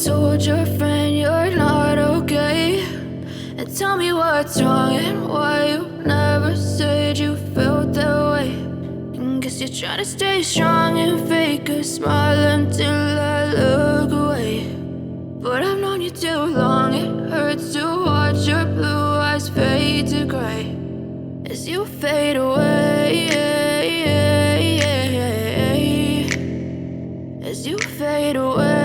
told your friend you're not okay, and tell me what's wrong and why you never said you felt that way. And guess you're trying to stay strong and fake a smile until I look away. But I've known you too long, it hurts to watch your blue eyes fade to gray as you fade away, as you fade away.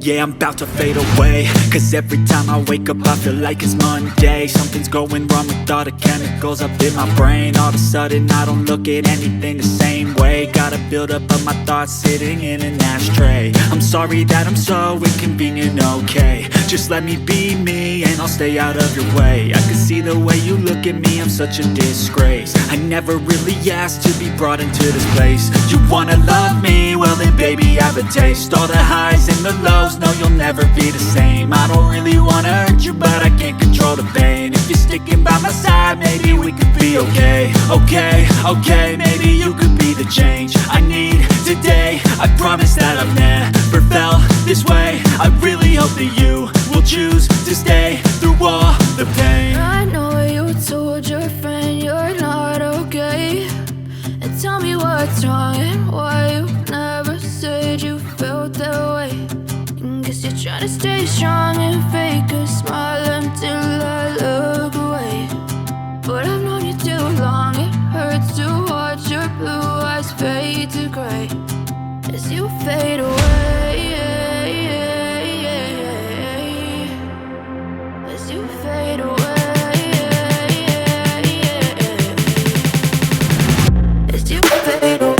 Yeah, I'm about to fade away, cause every time I wake up I feel like it's Monday. Something's going wrong with all the chemicals up in my brain. All of a sudden I don't look at anything the same way. Gotta build up of my thoughts sitting in an ashtray. I'm sorry that I'm so inconvenient, okay. Just let me be me and I'll stay out of your way. I can see the way you look at me, I'm such a disgrace. I never really asked to be brought into this place. You wanna love me? Well then baby I have a taste. All the highs and the lows, no you'll never be the same. I don't really wanna hurt you but I can't control the pain. If you're sticking by my side maybe we could be okay. Okay, maybe you could be the change I need today. I promise that I've never felt this way. I really hope that you will choose to stay through all the pain. I know you told your friend you're not okay, and tell me what's wrong and why you never said you felt that way. And guess you're trying to stay strong and fake a smile until I look away. But I've known you too long, it hurts to watch your blue eyes fade to gray as you fade away, as you fade away, as you fade away.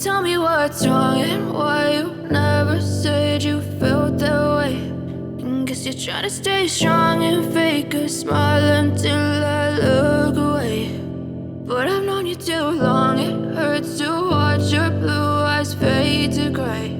Tell me what's wrong and why you never said you felt that way. And guess you're trying to stay strong and fake a smile until I look away. But I've known you too long, it hurts to watch your blue eyes fade to gray.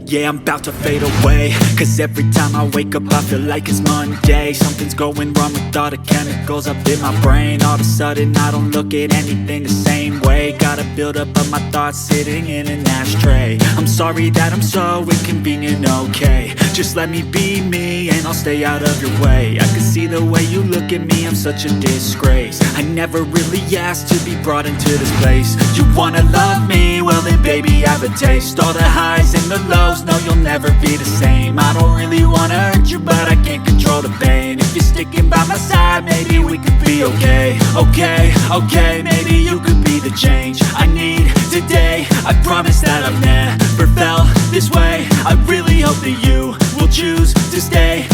Yeah, I'm about to fade away, cause every time I wake up I feel like it's Monday. Something's going wrong with all the chemicals up in my brain. All of a sudden I don't look at anything the same way. Gotta build up of my thoughts sitting in an ashtray. I'm sorry that I'm so inconvenient, okay. Just let me be me and I'll stay out of your way. I can see the way you look at me, I'm such a disgrace. I never really asked to be brought into this place. You wanna love me? Well then baby I have a taste. All the highs and the lows, no you'll never be the same. I don't really wanna hurt you but I can't control the pain. If you're sticking by my side maybe we could be okay. Okay, maybe you could be the change I need today. I promise that I've never felt this way. I really hope that you will choose to stay